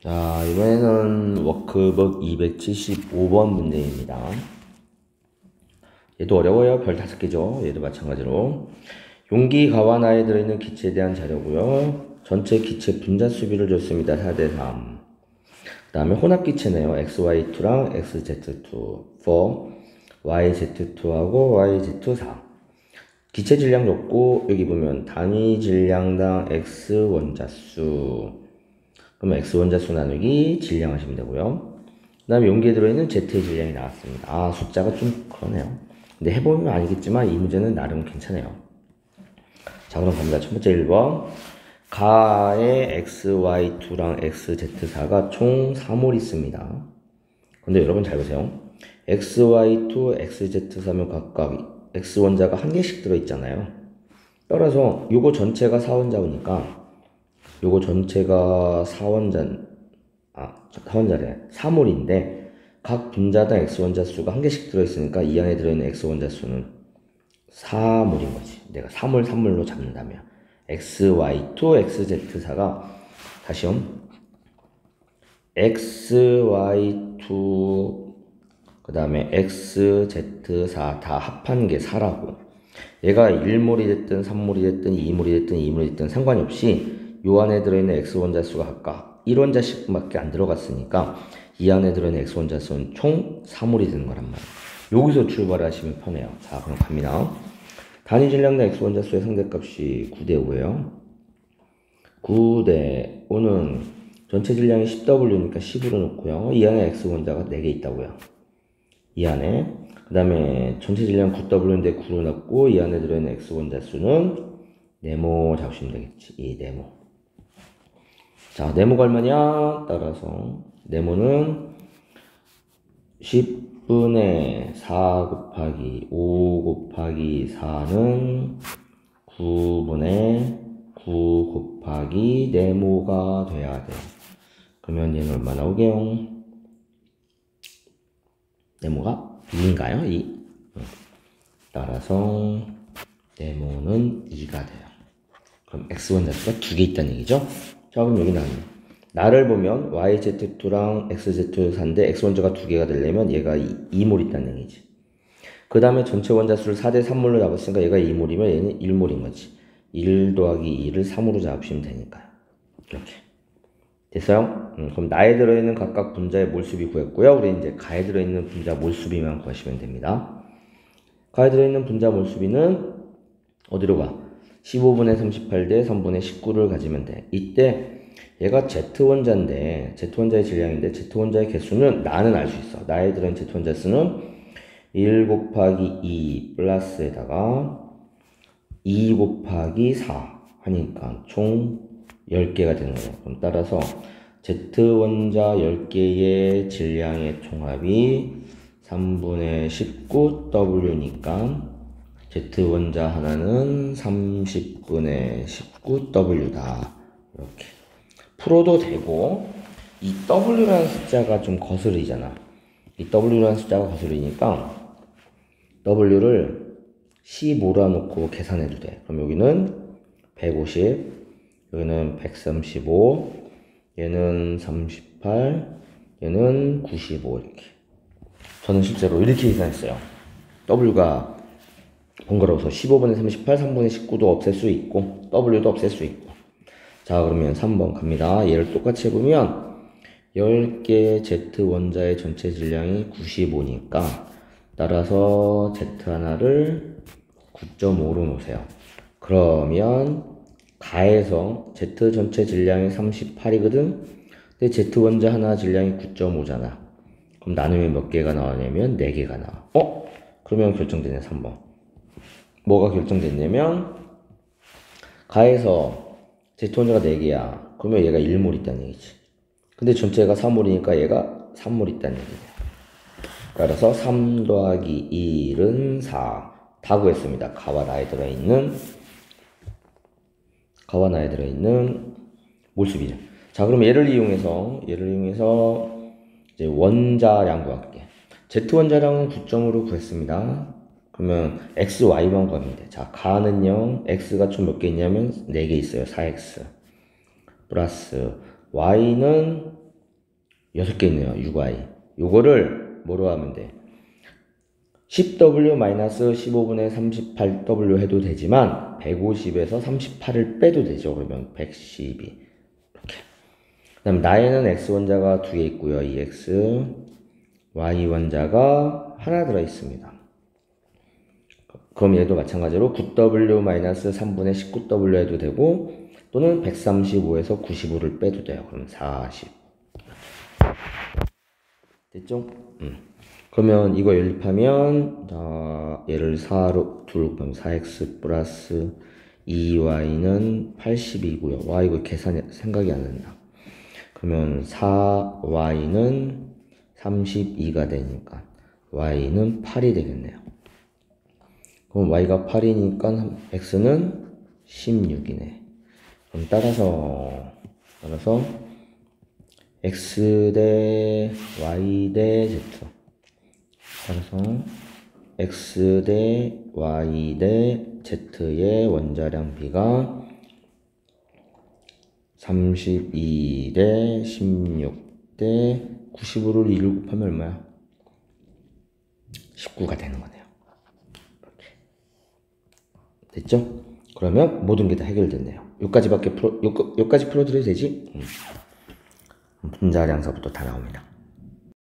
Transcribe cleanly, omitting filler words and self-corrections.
자, 이번에는 워크북 275번 문제입니다. 얘도 어려워요. 별 5개죠. 얘도 마찬가지로. 용기 가와나에 들어있는 기체에 대한 자료고요. 전체 기체 분자 수비를 줬습니다. 4대3. 그 다음에 혼합기체네요. XY2랑 XZ2 for YZ2하고 YZ4. 기체 질량 줬고 여기 보면 단위 질량당 X 원자수. 그럼 X 원자수 나누기 질량 하시면 되고요. 그 다음에 용기에 들어있는 Z의 질량이 나왔습니다. 아, 숫자가 좀 그러네요. 근데 해보면 알겠지만 이 문제는 나름 괜찮아요. 자, 그럼 갑니다. 첫 번째 1번. 가의 XY2랑 XZ4가 총 3몰 있습니다. 근데 여러분 잘 보세요. XY2, XZ4면 각각 X원자가 한 개씩 들어있잖아요. 따라서 요거 전체가 4원자니까 요거 전체가 4원자래. 3몰인데 각 분자당 X원자 수가 한 개씩 들어있으니까 이 안에 들어있는 X원자 수는 4몰인 거지. 내가 3몰, 3몰로 잡는다면 XY2, XZ4가 다시요. XY2 그 다음에 XZ4 다 합한 게 4라고. 얘가 1몰이 됐든 3몰이 됐든 2몰이 됐든 2몰이 됐든 상관이 없이 요 안에 들어있는 X원자 수가 각각 1원자씩 밖에 안 들어갔으니까 이 안에 들어있는 X원자 수는 총 3몰이 되는 거란 말이에요. 여기서 출발하시면 편해요. 자, 그럼 갑니다. 단위 질량당 X원자 수의 상대값이 9대5예요. 9대5는 전체 질량이 10W니까 10으로 놓고요. 이 안에 X원자가 4개 있다고요. 이 안에. 그 다음에 전체 질량 9W인데 9로 놨고 이 안에 들어있는 X원자 수는 네모 잡으시면 되겠지. 이 네모. 자, 네모가 얼마냐? 따라서 네모는 10분의 4 곱하기 5 곱하기 4는 9분의 9 곱하기 네모가 돼야 돼. 그러면 얘는 얼마 나오게요? 네모가 2인가요? 2. 따라서 네모는 2가 돼요. 그럼 X원자수가 2개 있다는 얘기죠? 자, 그럼 여기 나왔네. 나를 보면 YZ2랑 XZ4인데 X원자가 2개가 되려면 얘가 2몰 있다는 얘기지. 그 다음에 전체 원자수를 4대3몰로 잡았으니까 얘가 2몰이면 얘는 1몰인 거지. 1 더하기 2를 3으로 잡으시면 되니까요. 이렇게. 됐어요? 그럼 나에 들어있는 각각 분자의 몰수비 구했고요. 우리 이제 가에 들어있는 분자 몰수비만 구하시면 됩니다. 가에 들어있는 분자 몰수비는 어디로 가? 15분의 38 대 3분의 19를 가지면 돼. 이때 얘가 Z원자인데 Z원자의 질량인데 Z원자의 개수는 나는 알 수 있어. 나에 들어있는 Z원자 수는 1 곱하기 2 플러스에다가 2 곱하기 4 하니까 총 10개가 되는 거예요. 그럼 따라서 Z원자 10개의 질량의 총합이 3분의 19W니까 Z원자 하나는 30분의 19W다. 이렇게 풀어도 되고, 이 W라는 숫자가 좀 거슬리잖아. 이 W라는 숫자가 거슬리니까 W를 15라 놓고 계산해도 돼. 그럼 여기는 150, 여기는 135, 얘는 38, 얘는 95 이렇게. 저는 실제로 이렇게 계산했어요. W가 번거로워서 15분의 38, 3분의 19도 없앨 수 있고 W도 없앨 수 있고. 자, 그러면 3번 갑니다. 얘를 똑같이 해보면 10개 Z원자의 전체 질량이 95니까 따라서 Z 하나를 9.5로 놓으세요. 그러면 가에서 Z 전체 질량이 38이거든. 근데 Z원자 하나 질량이 9.5잖아. 그럼 나누면 몇 개가 나오냐면 4개가 나와. 그러면 결정되네. 3번. 뭐가 결정됐냐면 가에서 Z원자가 4개야. 그러면 얘가 1몰 있다는 얘기지. 근데 전체가 3몰이니까 얘가 3몰 있다는 얘기야. 따라서 3 더하기 1은 4. 다 구했습니다. 가와 나에 들어있는 몰수비죠. 자, 그럼 얘를 이용해서 이제 원자량 구할게. Z원자량은 9.5로 구했습니다. 그러면 x, y만 구하면 돼. 자, 가는요, x가 총 몇 개 있냐면 4개 있어요. 4x 플러스 y는 6개 있네요. 6y. 요거를 뭐로 하면 돼? 10w-15분의 38w 해도 되지만 150에서 38을 빼도 되죠. 그러면 112 이렇게. 그 다음 나에는 x 원자가 2개 있고요. 이 x y 원자가 하나 들어 있습니다. 그럼 얘도 마찬가지로 9w-3분의 19w 해도 되고 또는 135에서 95를 빼도 돼요. 그럼 40 됐죠? 그러면 이거 연립하면 얘를 4로 곱하면 4x 플러스 2y는 80이고요. 와 이거 계산이 생각이 안 난다. 그러면 4y는 32가 되니까 y는 8이 되겠네요. 그럼 y가 8이니까 x는 16이네. 그럼 따라서 x 대 y 대 z. 따라서 x 대 y 대 z의 원자량 비가 32 대 16 대 95를 2를 곱하면 얼마야? 19가 되는 거네요. 이렇게. 됐죠? 그러면 모든 게 다 해결됐네요. 여기까지 풀어드려도 되지? 분자량서부터 다 나옵니다.